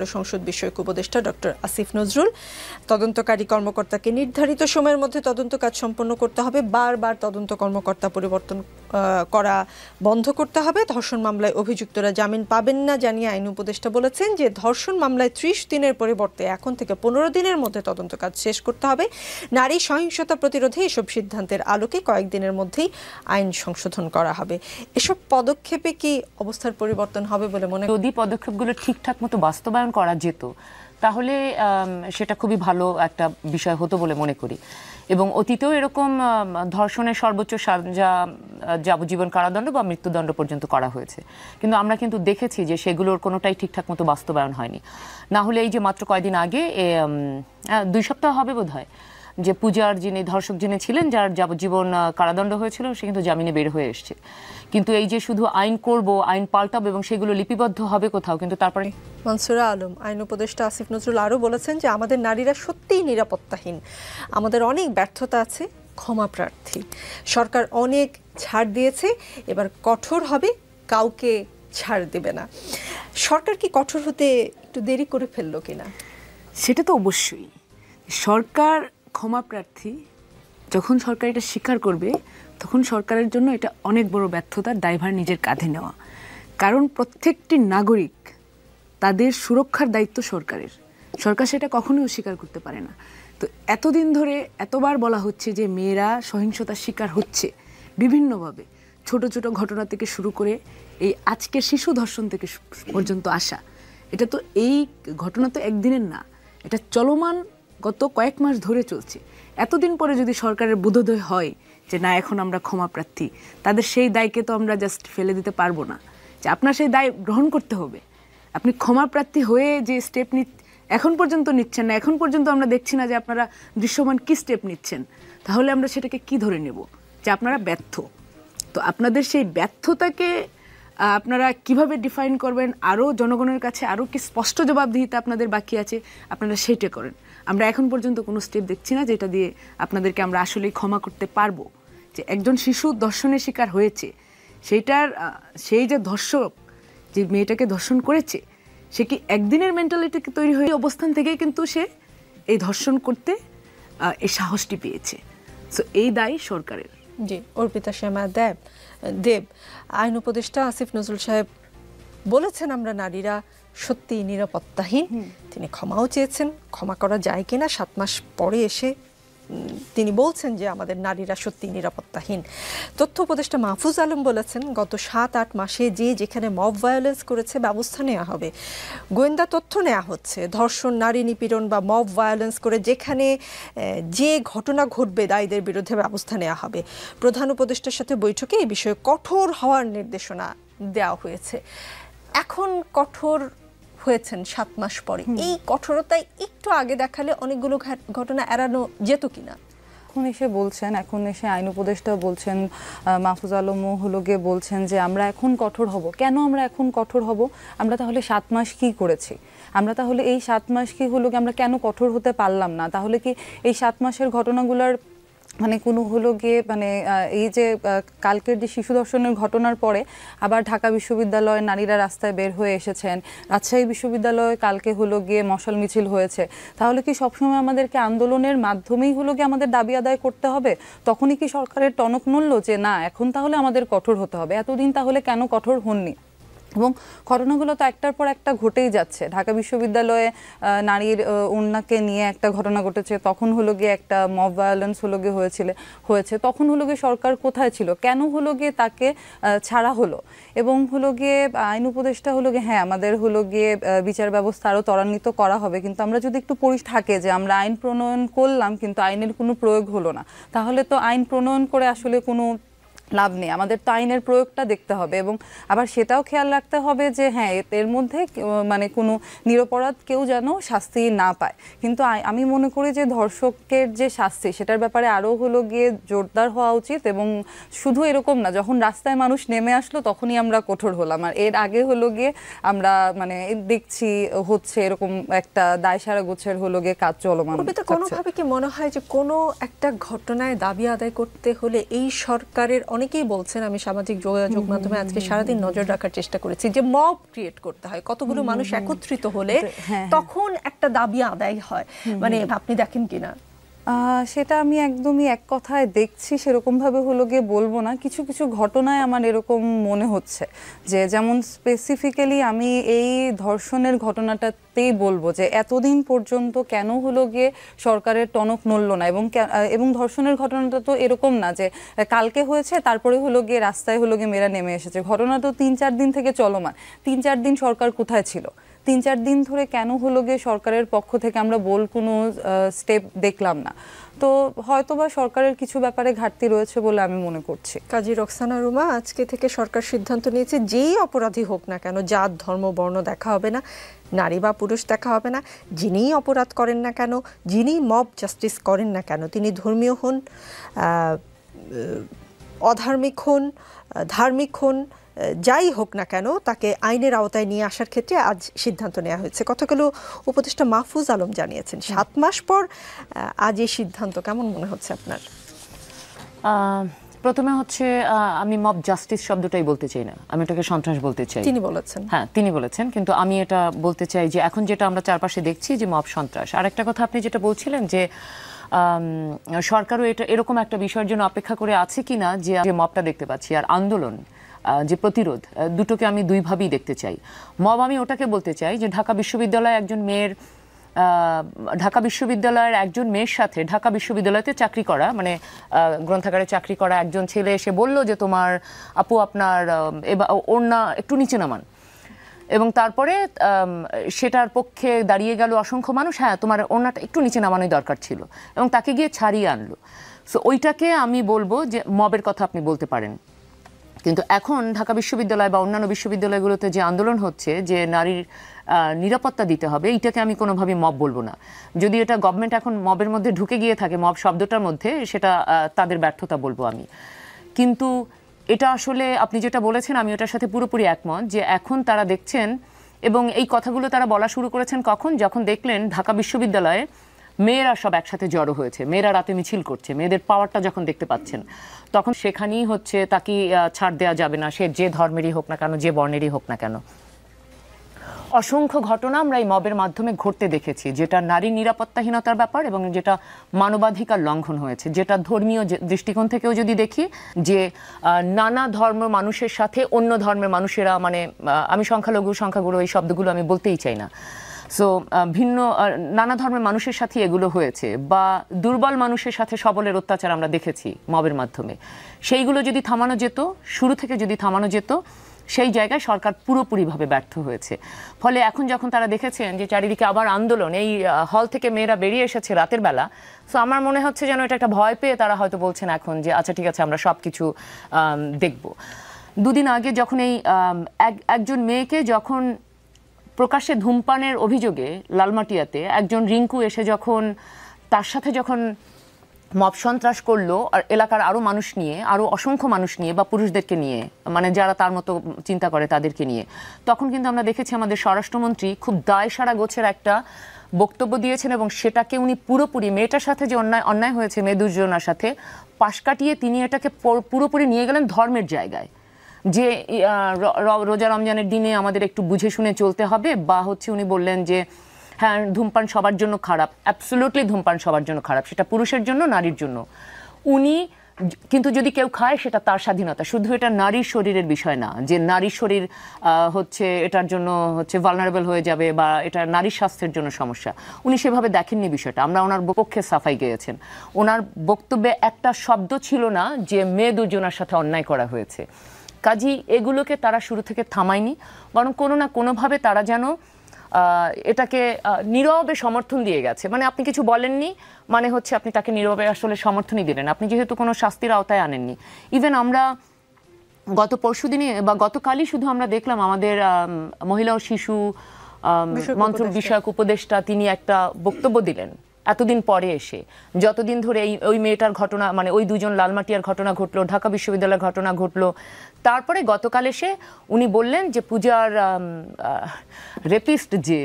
সংসদ বিষয়ক উপদেষ্টা ডক্টর আসিফ নজরুল। তদন্তকারী কর্মকর্তাকে নির্ধারিত সময়ের মধ্যে তদন্ত কাজ সম্পন্ন করতে হবে, বারবার তদন্ত কর্মকর্তা পরিবর্তন করা বন্ধ করতে হবে। ধর্ষণ মামলায় অভিযুক্তরা জামিন পাবেন না জানিয়ে আইন উপদেষ্টা বলেছেন যে ধর্ষণ মামলায় 30 দিনের পরিবর্তে এখন থেকে 15 দিনের মধ্যে তদন্ত কাজ শেষ করতে হবে। নারী সহিংসতা প্রতিরোধে এসব সিদ্ধান্তের আলোকে কয়েকদিনের মধ্যেই আইন সংশোধন করা হবে। এসব পদক্ষেপে কি অবস্থার পরিবর্তন হবে বলে মনে হয়? যদি পদক্ষেপগুলো ঠিকঠাক মতো বাস্তবায়ন করা যেত তাহলে সেটা খুবই ভালো একটা বিষয় হতো বলে মনে করি। এবং অতীতেও এরকম ধর্ষণের সর্বোচ্চ সাজা যাবজ্জীবন কারাদণ্ড বা মৃত্যুদণ্ড পর্যন্ত করা হয়েছে, কিন্তু আমরা কিন্তু দেখেছি যে সেগুলোর কোনোটাই ঠিকঠাক মতো বাস্তবায়ন হয়নি। না হলে এই যে মাত্র কয়েকদিন আগে 2 সপ্তাহ হবে বোধহয় যে পূজার যিনি ধর্ষক যিনি ছিলেন, যার যাবজ্জীবন কারাদণ্ড হয়েছিল, সে কিন্তু জামিনে বের হয়ে এসছে। কিন্তু এই যে শুধু আইন করব, আইন পাল্টাবো এবং সেগুলো লিপিবদ্ধ হবে কোথাও, কিন্তু তারপরে মানসুরা আলম আইন উপদেষ্টা আসিফ নজরুল আরও বলেছেন যে আমাদের নারীরা সত্যিই নিরাপত্তাহীন, আমাদের অনেক ব্যর্থতা আছে, ক্ষমা প্রার্থী। সরকার অনেক ছাড় দিয়েছে, এবার কঠোর হবে, কাউকে ছাড় দেবে না। সরকার কি কঠোর হতে একটু দেরি করে ফেললো কিনা? সেটা তো অবশ্যই। সরকার ক্ষমা প্রার্থী, যখন সরকার এটা স্বীকার করবে তখন সরকারের জন্য এটা অনেক বড় ব্যর্থতার দায়ভার নিজের কাঁধে নেওয়া। কারণ প্রত্যেকটি নাগরিক, তাদের সুরক্ষার দায়িত্ব সরকারের। সরকার সেটা কখনোই অস্বীকার করতে পারে না। তো এতদিন ধরে এতবার বলা হচ্ছে যে মেয়েরা সহিংসতার শিকার হচ্ছে বিভিন্নভাবে, ছোট ছোট ঘটনা থেকে শুরু করে এই আজকের শিশু ধর্ষণ থেকে পর্যন্ত আসা। এটা তো এই ঘটনা তো একদিনের না, এটা চলমান গত কয়েক মাস ধরে চলছে। এতদিন পরে যদি সরকারের বোধোদয় হয় যে না এখন আমরা ক্ষমা প্রার্থী, তাদের সেই দায়কে তো আমরা জাস্ট ফেলে দিতে পারবো না, যে আপনার সেই দায় গ্রহণ করতে হবে। আপনি ক্ষমা প্রার্থী হয়ে যে স্টেপ এখন পর্যন্ত নিচ্ছেন না, এখন পর্যন্ত আমরা দেখছি না যে আপনারা দৃশ্যমান কি স্টেপ নিচ্ছেন, তাহলে আমরা সেটাকে কি ধরে নেব যে আপনারা ব্যর্থ? তো আপনাদের সেই ব্যর্থতাকে আপনারা কিভাবে ডিফাইন করবেন, আরও জনগণের কাছে আরও কি স্পষ্ট জবাবদিহিতা আপনাদের বাকি আছে, আপনারা সেইটা করেন। আমরা এখন পর্যন্ত কোনো স্টেপ দেখছি না যেটা দিয়ে আপনাদেরকে আমরা আসলেই ক্ষমা করতে পারবো। যে একজন শিশু ধর্ষণের শিকার হয়েছে, সেই যে ধর্ষক যে মেয়েটাকে ধর্ষণ করেছে, সে কি একদিনের মেন্টালিটি তৈরি হয়ে অবস্থান থেকেই কিন্তু সে এই ধর্ষণ করতে এই সাহসটি পেয়েছে। সো এই দায় সরকারের। জি, অর্পিতা শ্যামা দেব আইন উপদেষ্টা আসিফ নজরুল সাহেব বলেছেন আমরা নারীরা সত্যি নিরাপত্তাহীন। তিনি ক্ষমাও চেয়েছেন, ক্ষমা করা যায় কিনা 7 মাস পরে এসে তিনি বলছেন যে আমাদের নারীরা সত্যি নিরাপত্তাহীন। তথ্য উপদেষ্টা মাহফুজ আলম বলেছেন গত 7-8 মাসে যে যেখানে মব ভায়োলেন্স করেছে ব্যবস্থা নেওয়া হবে। গোয়েন্দা তথ্য নেওয়া হচ্ছে, ধর্ষণ, নারী নিপীড়ন বা মব ভায়োলেন্স করে যেখানে যে ঘটনা ঘটবে দায়ীদের বিরুদ্ধে ব্যবস্থা নেওয়া হবে। প্রধান উপদেষ্টার সাথে বৈঠকে এই বিষয়ে কঠোর হওয়ার নির্দেশনা দেওয়া হয়েছে। এখন কঠোর হয়েছেন 7 মাস পরে, এই কঠোরতায় একটু আগে দেখালে অনেকগুলো ঘটনা এড়ানো যেত কিনা? এখন এসে আইন উপদেষ্টা বলছেন, মাহফুজ আলমও বলছেন যে আমরা এখন কঠোর হব। কেন আমরা এখন কঠোর হব? আমরা তাহলে 7 মাস কি করেছি? আমরা তাহলে এই 7 মাস কি আমরা কেন কঠোর হতে পারলাম না? তাহলে কি এই 7 মাসের ঘটনাগুলোর কোনো এই যে কালকের যে শিশু ধর্ষণের ঘটনার পরে আবার ঢাকা বিশ্ববিদ্যালয়ে নারীরা রাস্তায় বের হয়ে এসেছেন, রাজশাহী বিশ্ববিদ্যালয়ে কালকে মশাল মিছিল হয়েছে, তাহলে কি সবসময় আমাদেরকে আন্দোলনের মাধ্যমেই আমাদের দাবি আদায় করতে হবে? তখনই কি সরকারের টনক নড়ল যে না এখন তাহলে আমাদের কঠোর হতে হবে? এতদিন তাহলে কেন কঠোর হননি? এবং ঘটনাগুলো তো একটার পর একটা ঘটেই যাচ্ছে। ঢাকা বিশ্ববিদ্যালয়ে নারীর ওড়নাকে নিয়ে একটা ঘটনা ঘটেছে, তখন একটা মব ভায়োলেন্স হয়েছে, তখন সরকার কোথায় ছিল? কেন তাকে ছাড়া হলো? এবং আইন উপদেষ্টা হ্যাঁ আমাদের বিচার ব্যবস্থা আরও ত্বরান্বিত করা হবে, কিন্তু আমরা যদি একটু থাকে যে আমরা আইন প্রণয়ন করলাম কিন্তু আইনের কোনো প্রয়োগ হলো না, তাহলে তো আইন প্রণয়ন করে আসলে কোনো লাভ নেই। আমাদের তো আইনের প্রয়োগটা দেখতে হবে এবং আবার সেটাও খেয়াল রাখতে হবে যে হ্যাঁ এর মধ্যে কোনো নিরপরাধ কেউ যেন শাস্তি না পায়। কিন্তু আমি মনে করি যে ধর্ষকের যে শাস্তি সেটার ব্যাপারে আরও জোরদার হওয়া উচিত এবং শুধু এরকম না যখন রাস্তায় মানুষ নেমে আসলো তখনই আমরা কঠোর হলাম, আর এর আগে আমরা দেখছি হচ্ছে এরকম একটা দায়সারা গোছের কাজ চলমান। কোনোভাবে কি মনে হয় যে কোনো একটা ঘটনায় দাবি আদায় করতে হলে এই সরকারের অনেকেই বলছেন, আমি সামাজিক যোগাযোগ মাধ্যমে আজকে সারাদিন নজর রাখার চেষ্টা করেছি, যে মব ক্রিয়েট করতে হয়, কতগুলো মানুষ একত্রিত হলে তখন একটা দাবি আদায় হয়। মানে আপনি দেখেন কিনা? সেটা আমি একদমই এক কথায় দেখছি, সেরকম ভাবে হলো গিয়ে বলবো না। কিছু কিছু ঘটনায় আমার এরকম মনে হচ্ছে যে, যেমন স্পেসিফিক্যালি আমি এই ধর্ষণের ঘটনাটাতেই বলবো যে এতদিন পর্যন্ত কেন হলো গিয়ে সরকারের টনক নড়ল না, এবং ধর্ষণের ঘটনাটা তো এরকম না যে কালকে হয়েছে তারপরে হলো গিয়ে রাস্তায় হলো গিয়ে মেয়েরা নেমে এসেছে। ঘটনা তো ৩-৪ দিন থেকে চলমান। ৩-৪ দিন সরকার কোথায় ছিল? ৩-৪ দিন ধরে কেন হলো গিয়ে সরকারের পক্ষ থেকে আমরা কোনো স্টেপ দেখলাম না? তো হয়তোবা সরকারের কিছু ব্যাপারে ঘাটতি রয়েছে বলে আমি মনে করছি। কাজী রোকসানা রুমা, আজকে থেকে সরকার সিদ্ধান্ত নিয়েছে যেই অপরাধী হোক না কেন, জাত ধর্ম বর্ণ দেখা হবে না, নারী বা পুরুষ দেখা হবে না। যিনিই অপরাধ করেন না কেন, যিনি মব জাস্টিস করেন না কেন, তিনি ধর্মীয় হন, অধার্মিক হন, ধার্মিক হন, যাই হোক না কেন, তাকে আইনের আওতায় নিয়ে আসার ক্ষেত্রে আজ সিদ্ধান্ত নেওয়া হয়েছে। কথাগুলো উপদেষ্টা মাহফুজ আলম জানিয়েছেন। 7 মাস পর আজ এই সিদ্ধান্ত কেমন মনে হচ্ছে আপনার? প্রথমে হচ্ছে আমি মব জাস্টিস শব্দটাই বলতে চাই না, আমি এটাকে সন্ত্রাস বলতে চাই। তিনি বলেছেন, হ্যাঁ তিনি বলেছেন, কিন্তু আমি এটা বলতে চাই যে এখন যেটা আমরা চারপাশে দেখছি যে মব সন্ত্রাস। আর একটা কথা আপনি যেটা বলছিলেন যে সরকারও এটা এরকম একটা বিষয়ের জন্য অপেক্ষা করে আছে কিনা, যে মবটা দেখতে পাচ্ছি আর আন্দোলন যে প্রতিরোধ, দুটোকে আমি দুইভাবেই দেখতে চাই। মব আমি ওটাকে বলতে চাই যে ঢাকা বিশ্ববিদ্যালয়ের একজন মেয়ের সাথে ঢাকা বিশ্ববিদ্যালয়তে চাকরি করা, মানে গ্রন্থাগারে চাকরি করা একজন ছেলে এসে বলল যে তোমার আপু আপনার ওড়না একটু নিচে নামান, এবং তারপরে সেটার পক্ষে দাঁড়িয়ে গেল অসংখ্য মানুষ, হ্যাঁ তোমার ওড়নাটা একটু নিচে নামানোই দরকার ছিল, এবং তাকে গিয়ে ছাড়িয়ে আনলো। সো ওইটাকে আমি বলবো যে মবের কথা আপনি বলতে পারেন। কিন্তু এখন ঢাকা বিশ্ববিদ্যালয় বা অন্যান্য বিশ্ববিদ্যালয়গুলোতে যে আন্দোলন হচ্ছে যে নারীর নিরাপত্তা দিতে হবে, এইটাকে আমি কোনোভাবেই মব বলবো না। যদি এটা গভর্নমেন্ট এখন মবের মধ্যে ঢুকে গিয়ে থাকে, মব শব্দটার মধ্যে, সেটা তাদের ব্যর্থতা বলবো আমি। কিন্তু এটা আসলে আপনি যেটা বলেছেন আমি ওটার সাথে পুরোপুরি একমত, যে এখন তারা দেখছেন, এবং এই কথাগুলো তারা বলা শুরু করেছেন কখন, যখন দেখলেন ঢাকা বিশ্ববিদ্যালয়ে মেয়েরা সব একসাথে জড়ো হয়েছে, মেয়েরা রাতে মিছিল করছে, মেয়েদের পাওয়ারটা যখন দেখতে পাচ্ছেন, তখন সেখানেই হচ্ছে তাকে ছাড় দেওয়া যাবে না, সে যে ধর্মেরই হোক না কেন, যে বর্ণেরই হোক না কেন। অসংখ্য ঘটনা আমরা এই মবের মাধ্যমে ঘটতে দেখেছি, যেটা নারী নিরাপত্তাহীনতার ব্যাপার এবং যেটা মানবাধিকার লঙ্ঘন হয়েছে, যেটা ধর্মীয় দৃষ্টিকোণ থেকেও যদি দেখি, যে নানা ধর্ম মানুষের সাথে অন্য ধর্মের মানুষেরা, মানে আমি সংখ্যাগুরু এই শব্দগুলো আমি বলতেই চাই না, সো ভিন্ন নানা ধর্মের মানুষের সাথে এগুলো হয়েছে, বা দুর্বল মানুষের সাথে সবলের অত্যাচার আমরা দেখেছি মবের মাধ্যমে। সেইগুলো যদি থামানো যেত, শুরু থেকে যদি থামানো যেত, সেই জায়গায় সরকার পুরোপুরিভাবে ব্যর্থ হয়েছে। ফলে এখন যখন তারা দেখেছেন যে চারিদিকে আবার আন্দোলন, এই হল থেকে মেয়েরা বেরিয়ে এসেছে রাতের বেলা, সো আমার মনে হচ্ছে যেন এটা একটা ভয় পেয়ে তারা হয়তো বলছেন এখন যে আচ্ছা ঠিক আছে আমরা সব কিছু দেখব। দুদিন আগে যখন এই একজন মেয়েকে যখন প্রকাশ্যে ধূমপানের অভিযোগে লালমাটিয়াতে একজন রিঙ্কু এসে যখন তার সাথে যখন মব সন্ত্রাস করলো, আর এলাকার আরো মানুষ নিয়ে, আরো অসংখ্য মানুষ নিয়ে বা পুরুষদেরকে নিয়ে, মানে যারা তার মতো চিন্তা করে তাদেরকে নিয়ে, তখন কিন্তু আমরা দেখেছি আমাদের স্বরাষ্ট্রমন্ত্রী খুব দায়সারা গোছের একটা বক্তব্য দিয়েছেন, এবং সেটাকে উনি পুরোপুরি মেয়েটার সাথে যে অন্যায় হয়েছে, মেয়ে দুর্যোধনার সাথে পাশ কাটিয়ে তিনি এটাকে পুরোপুরি নিয়ে গেলেন ধর্মের জায়গায়, যে রোজা রমজানের দিনে আমাদের একটু বুঝে শুনে চলতে হবে, বা হচ্ছে উনি বললেন যে হ্যাঁ ধূমপান সবার জন্য খারাপ, অ্যাবসলিউটলি ধূমপান সবার জন্য খারাপ, সেটা পুরুষের জন্য নারীর জন্য। উনি কিন্তু যদি কেউ খায় সেটা তার স্বাধীনতা, শুধু এটা নারীর শরীরের বিষয় না, যে নারীর শরীর হচ্ছে এটার জন্য হচ্ছে ভালনারেবল হয়ে যাবে, বা এটা নারীর স্বাস্থ্যের জন্য সমস্যা। উনি সেভাবে দেখেননি বিষয়টা, আমরা ওনার পক্ষে সাফাই গেয়েছেন। ওনার বক্তব্যে একটা শব্দ ছিল না যে মেয়ে দুজনের সাথে অন্যায় করা হয়েছে। কাজী এগুলোকে তারা শুরু থেকে থামায়নি, বরং কোনো না কোনোভাবে তারা যেন এটাকে নীরবে সমর্থন দিয়ে গেছে। মানে আপনি কিছু বলেননি, মানে হচ্ছে আপনি তাকে নীরবে আসলে সমর্থনই দিলেন, আপনি যেহেতু কোনো শাস্তির আওতায় আনেননি। ইভেন আমরা গত পরশুদিনে বা গতকালই শুধু আমরা দেখলাম আমাদের মহিলা ও শিশু মন্ত্রক বিষয়ক উপদেষ্টা তিনি একটা বক্তব্য দিলেন এতদিন পরে এসে, যতদিন ধরে ওই মেয়েটার ঘটনা, মানে ওই দুজন লালমাটিয়ার ঘটনা ঘটলো, ঢাকা বিশ্ববিদ্যালয়ের ঘটনা ঘটলো, তারপরে গতকাল এসে উনি বললেন যে পূজার রেপিস্ট যে